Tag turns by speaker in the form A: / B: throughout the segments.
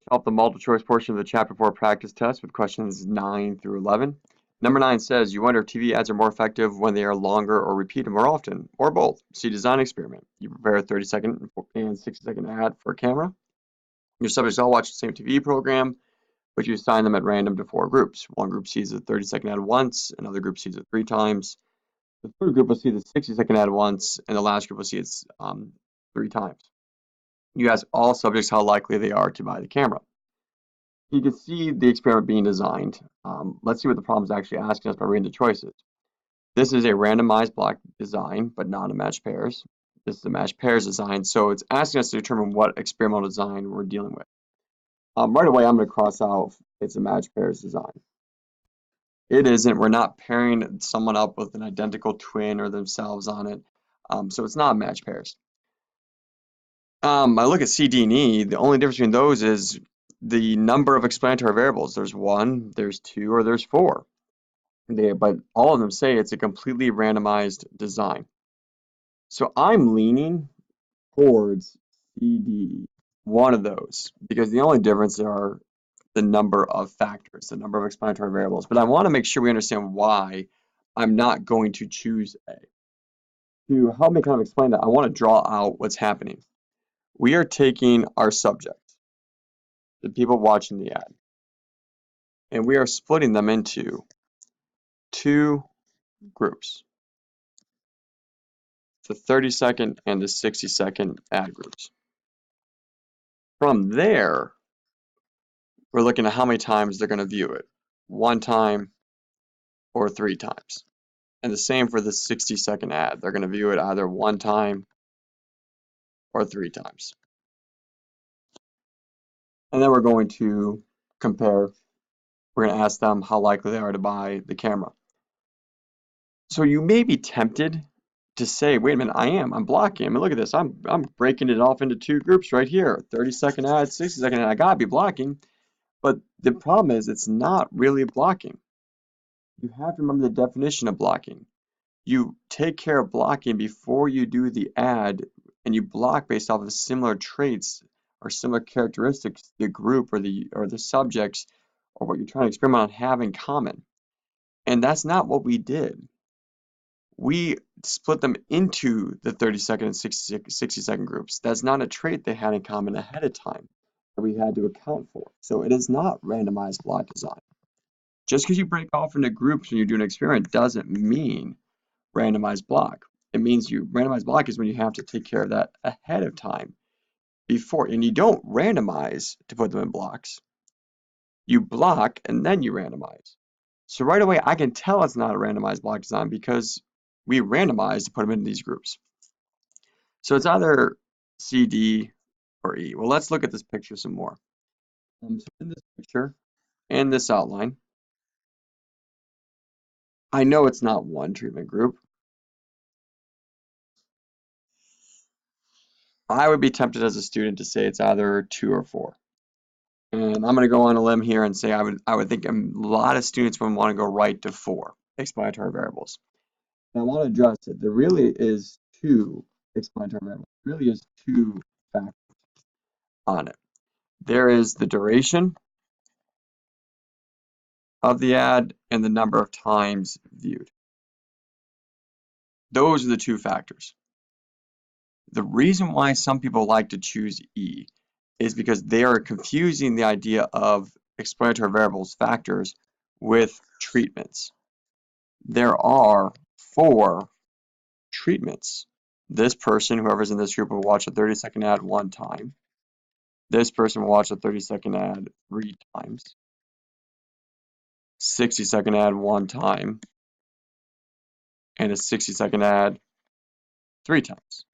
A: Solve the multiple choice portion of the Chapter 4 practice test with questions 9 through 11. Number 9 says, you wonder if TV ads are more effective when they are longer or repeated more often, or both. See design experiment. You prepare a 30-second and 60-second ad for a camera. Your subjects all watch the same TV program, but you assign them at random to 4 groups. One group sees the 30-second ad once, another group sees it 3 times. The third group will see the 60-second ad once, and the last group will see it 3 times. You ask all subjects how likely they are to buy the camera. You can see the experiment being designed. Let's see what the problem is actually asking us by reading the choices. This is a randomized block design, but not a matched pairs. This is a matched pairs design, so it's asking us to determine what experimental design we're dealing with. Right away, I'm going to cross out it's a matched pairs design. It isn't. We're not pairing someone up with an identical twin or themselves on it, so it's not matched pairs. I look at C, D, and E. The only difference between those is the number of explanatory variables. There's 1, there's 2, or there's 4. But all of them say it's a completely randomized design. So I'm leaning towards C, D, one of those, because the only difference are the number of factors, the number of explanatory variables. But I want to make sure we understand why I'm not going to choose A. To help me kind of explain that, I want to draw out what's happening. We are taking our subjects, the people watching the ad, and we are splitting them into 2 groups, the 30-second and the 60-second ad groups. From there, we're looking at how many times they're going to view it, 1 time or 3 times. And the same for the 60-second ad. They're going to view it either 1 time or 3 times. And then we're going to compare. We're going to ask them how likely they are to buy the camera. So you may be tempted to say, wait a minute, I'm blocking. I mean, look at this. I'm breaking it off into 2 groups right here. 30-second ad, 60-second ad. I gotta be blocking. But the problem is it's not really blocking. You have to remember the definition of blocking. You take care of blocking before you do the ad, and you block based off of similar traits or similar characteristics the group or the subjects or what you're trying to experiment on have in common. And that's not what we did. We split them into the 30-second and 60-second groups. That's not a trait they had in common ahead of time that we had to account for. So it is not randomized block design. Just because you break off into groups when you do an experiment doesn't mean randomized block. It means randomized block is when you have to take care of that ahead of time before, and you don't randomize to put them in blocks. You block and then you randomize. So right away, I can tell it's not a randomized block design because we randomized to put them into these groups. So it's either C, D, or E. Well, let's look at this picture some more. So in this picture and this outline, I know it's not one treatment group. I would be tempted as a student to say it's either 2 or 4. And I'm going to go on a limb here and say I would think a lot of students would want to go right to 4 explanatory variables. And I want to address it. There really is 2 explanatory variables. There really is 2 factors on it. There is the duration of the ad and the number of times viewed. Those are the 2 factors. The reason why some people like to choose E is because they are confusing the idea of explanatory variables factors with treatments. There are 4 treatments. This person, whoever's in this group, will watch a 30-second ad 1 time. This person will watch a 30-second ad 3 times. 60-second ad 1 time. And a 60-second ad 3 times.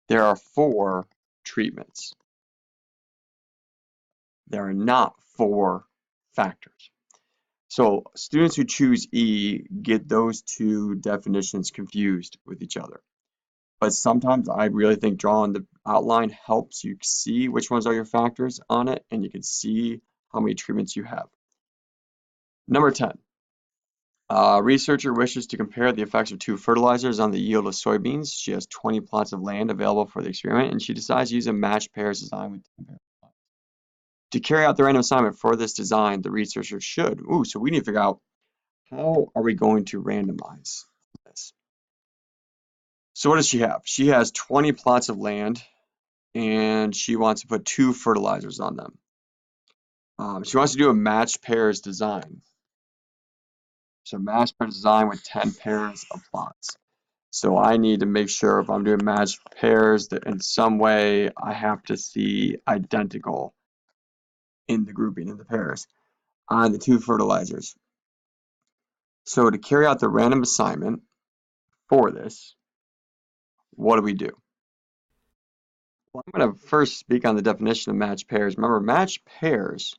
A: There are 4 treatments. There are not 4 factors. So students who choose E get those 2 definitions confused with each other. But sometimes I really think drawing the outline helps you see which ones are your factors on it, and you can see how many treatments you have. Number 10. A researcher wishes to compare the effects of 2 fertilizers on the yield of soybeans. She has 20 plots of land available for the experiment, and she decides to use a matched pairs design with 10 pairs of plots. To carry out the random assignment for this design, the researcher should, so we need to figure out how are we going to randomize this. So what does she have? She has 20 plots of land and she wants to put 2 fertilizers on them. She wants to do a matched pairs design. So matched pairs design with 10 pairs of plots. So I need to make sure if I'm doing matched pairs that in some way I have to see identical in the grouping in the pairs on the 2 fertilizers. So to carry out the random assignment for this, what do we do? Well, I'm going to first speak on the definition of matched pairs. Remember, matched pairs,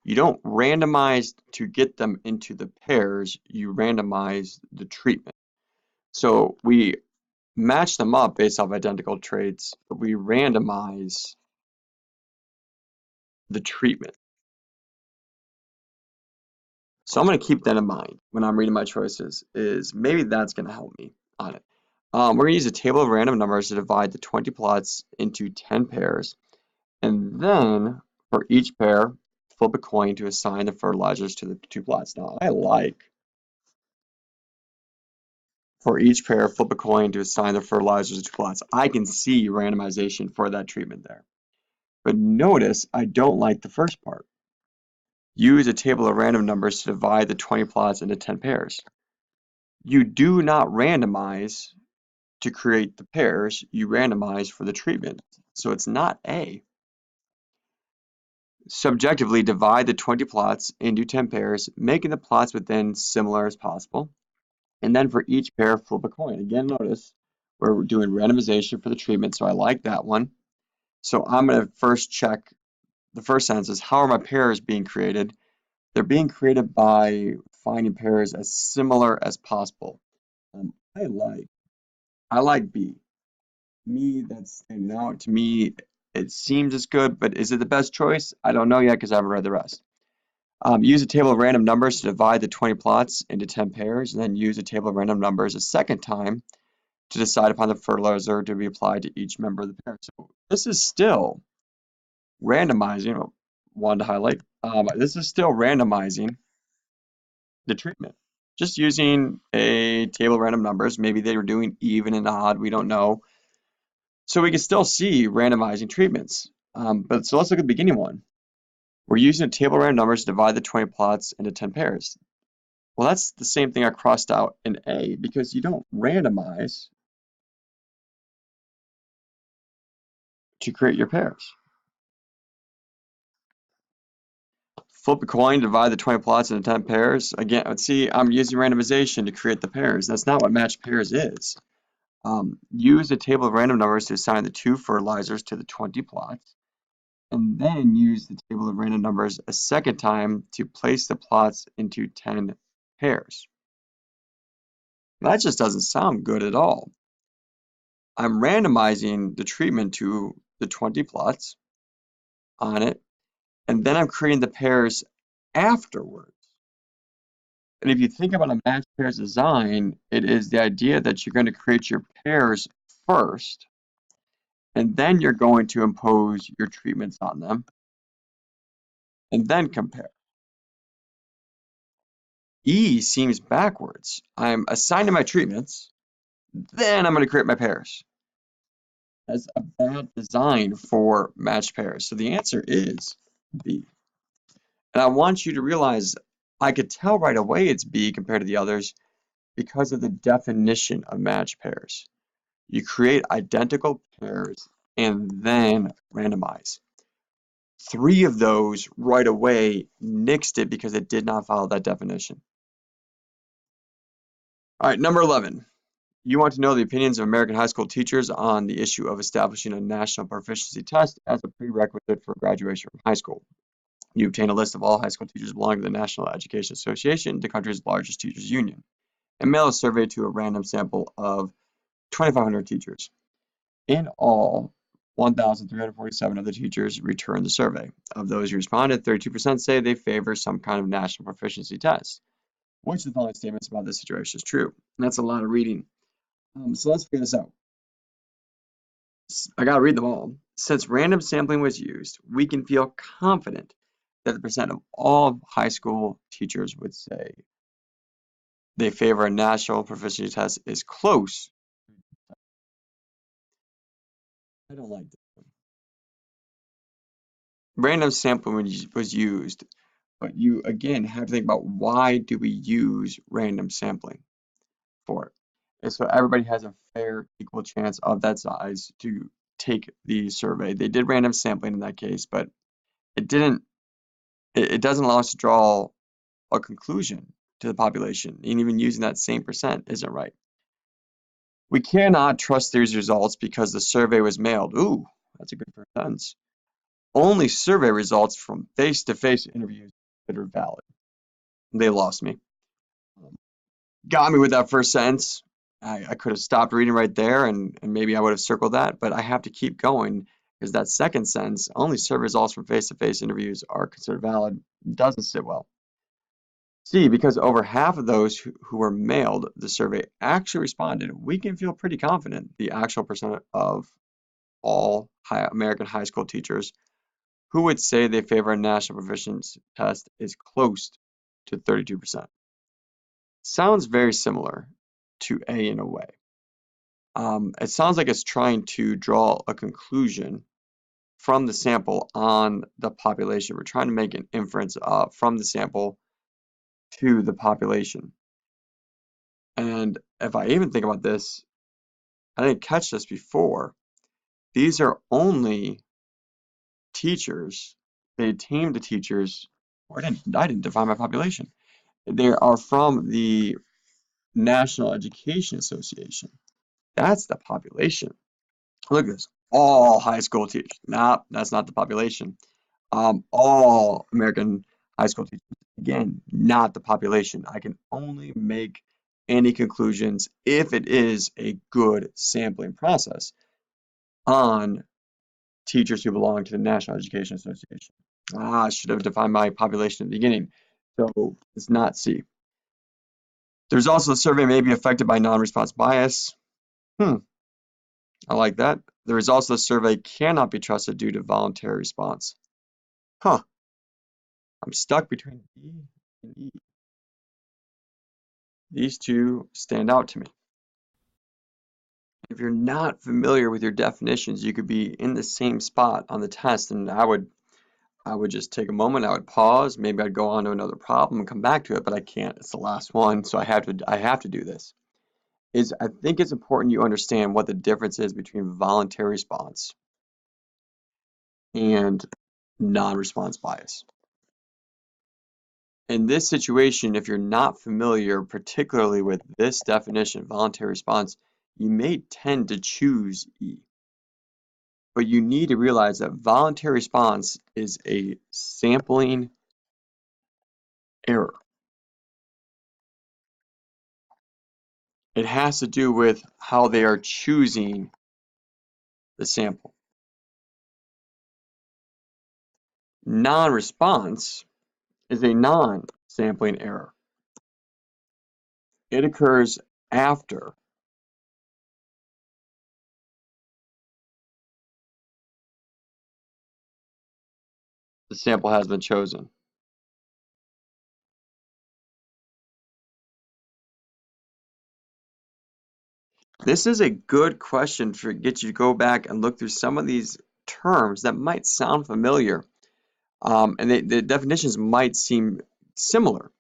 A: you don't randomize to get them into the pairs, you randomize the treatment. So we match them up based off identical traits, but we randomize the treatment. So I'm going to keep that in mind when I'm reading my choices, is maybe that's going to help me on it. We're going to use a table of random numbers to divide the 20 plots into 10 pairs. And then for each pair, flip a coin to assign the fertilizers to the 2 plots. Now, I like for each pair, flip a coin to assign the fertilizers to 2 plots. I can see randomization for that treatment there. But notice I don't like the first part. Use a table of random numbers to divide the 20 plots into 10 pairs. You do not randomize to create the pairs, you randomize for the treatment. So it's not A. Subjectively divide the 20 plots into 10 pairs, making the plots within similar as possible. And then for each pair, flip a coin. Again, notice we're doing randomization for the treatment, so I like that one. So I'm going to first check the first sentence is, how are my pairs being created? They're being created by finding pairs as similar as possible. I like B. Me, that's standing out. To me, it seems as good, but is it the best choice? I don't know yet because I haven't read the rest. Use a table of random numbers to divide the 20 plots into 10 pairs, and then use a table of random numbers a second time to decide upon the fertilizer to be applied to each member of the pair. So this is still randomizing. Wanted to highlight. This is still randomizing the treatment. Just using a table of random numbers. Maybe they were doing even and odd. We don't know. So we can still see randomizing treatments. But so let's look at the beginning one. We're using a table of random numbers to divide the 20 plots into 10 pairs. Well, that's the same thing I crossed out in A, because you don't randomize to create your pairs. Flip a coin, divide the 20 plots into 10 pairs. Again, let's see, I'm using randomization to create the pairs. That's not what matched pairs is. Use a table of random numbers to assign the 2 fertilizers to the 20 plots. And then use the table of random numbers a second time to place the plots into 10 pairs. That just doesn't sound good at all. I'm randomizing the treatment to the 20 plots on it, and then I'm creating the pairs afterwards. And if you think about a matched pairs design, it is the idea that you're going to create your pairs first, and then you're going to impose your treatments on them, and then compare. E seems backwards. I'm assigning my treatments, then I'm going to create my pairs. That's a bad design for matched pairs. So the answer is B. And I want you to realize I could tell right away it's B compared to the others because of the definition of matched pairs. You create identical pairs and then randomize. 3 of those right away nixed it because it did not follow that definition. All right, number 11. You want to know the opinions of American high school teachers on the issue of establishing a national proficiency test as a prerequisite for graduation from high school. You obtain a list of all high school teachers belonging to the National Education Association, the country's largest teachers union, and mail a survey to a random sample of 2,500 teachers. In all, 1,347 of the teachers returned the survey. Of those who responded, 32% say they favor some kind of national proficiency test. Which of the following statements about this situation is true? And that's a lot of reading. So let's figure this out. I gotta read them all. Since random sampling was used, we can feel confident that the percent of all high school teachers would say they favor a national proficiency test is close. I don't like this. Random sampling was used, but you again have to think about why do we use random sampling for it? And so everybody has a fair, equal chance of that size to take the survey. They did random sampling in that case, but it didn't. It doesn't allow us to draw a conclusion to the population, and even using that same percent isn't right. We cannot trust these results because the survey was mailed. Ooh, that's a good first sentence. Only survey results from face-to-face interviews that are valid. They lost me. Got me with that first sentence. I could have stopped reading right there and maybe I would have circled that, but I have to keep going because that second sentence, only survey results from face-to-face interviews are considered valid, doesn't sit well. C, because over half of those who were mailed the survey actually responded, we can feel pretty confident the actual percent of all American high school teachers who would say they favor a national proficiency test is close to 32%. Sounds very similar to A in a way. It sounds like it's trying to draw a conclusion from the sample on the population. We're trying to make an inference from the sample to the population. And if I even think about this, I didn't catch this before. These are only teachers. They tamed the teachers. I didn't define my population. They are from the National Education Association. That's the population. Look at this. All high school teachers. Nah, that's not the population. All American high school teachers. Again, not the population. I can only make any conclusions if it is a good sampling process on teachers who belong to the National Education Association. I should have defined my population at the beginning. So it's not C. There's also the survey may be affected by non-response bias. I like that. The results of the survey cannot be trusted due to voluntary response. Huh. I'm stuck between D and E. These two stand out to me. If you're not familiar with your definitions, you could be in the same spot on the test, and I would just take a moment, I would pause, maybe I'd go on to another problem and come back to it, but I can't. It's the last one, so I have to do this. I think it's important you understand what the difference is between voluntary response and non-response bias. In this situation, if you're not familiar particularly with this definition, voluntary response, you may tend to choose E. But you need to realize that voluntary response is a sampling error. It has to do with how they are choosing the sample. Non-response is a non-sampling error. It occurs after the sample has been chosen. This is a good question to get you to go back and look through some of these terms that might sound familiar. And the definitions might seem similar,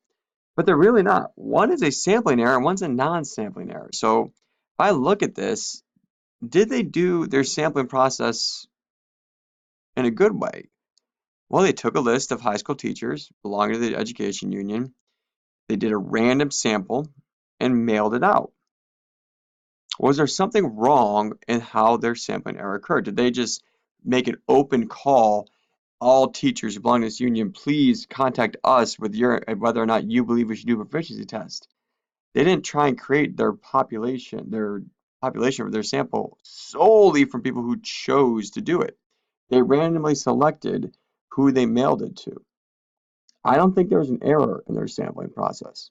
A: but they're really not. One is a sampling error and one's a non-sampling error. So if I look at this, did they do their sampling process in a good way? Well, they took a list of high school teachers belonging to the education union. They did a random sample and mailed it out. Was there something wrong in how their sampling error occurred? Did they just make an open call? All teachers who belong to this union, please contact us with whether or not you believe we should do a proficiency test. They didn't try and create their population for their sample solely from people who chose to do it. They randomly selected who they mailed it to. I don't think there was an error in their sampling process.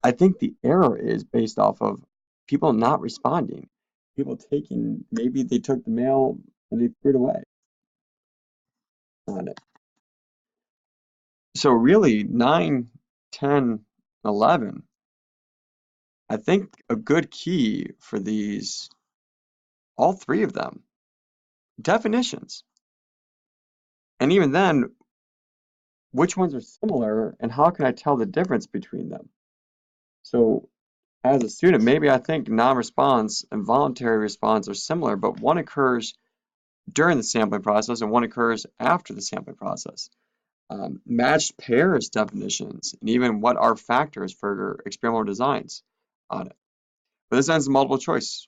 A: I think the error is based off of people not responding. People maybe they took the mail and he threw it away on it. So really, 9, 10, 11, I think a good key for these, all three of them, definitions. And even then, which ones are similar and how can I tell the difference between them? So as a student, maybe I think non-response and voluntary response are similar, but one occurs during the sampling process and one occurs after the sampling process. Matched pairs definitions, and even what are factors for experimental designs on it. But this ends the multiple choice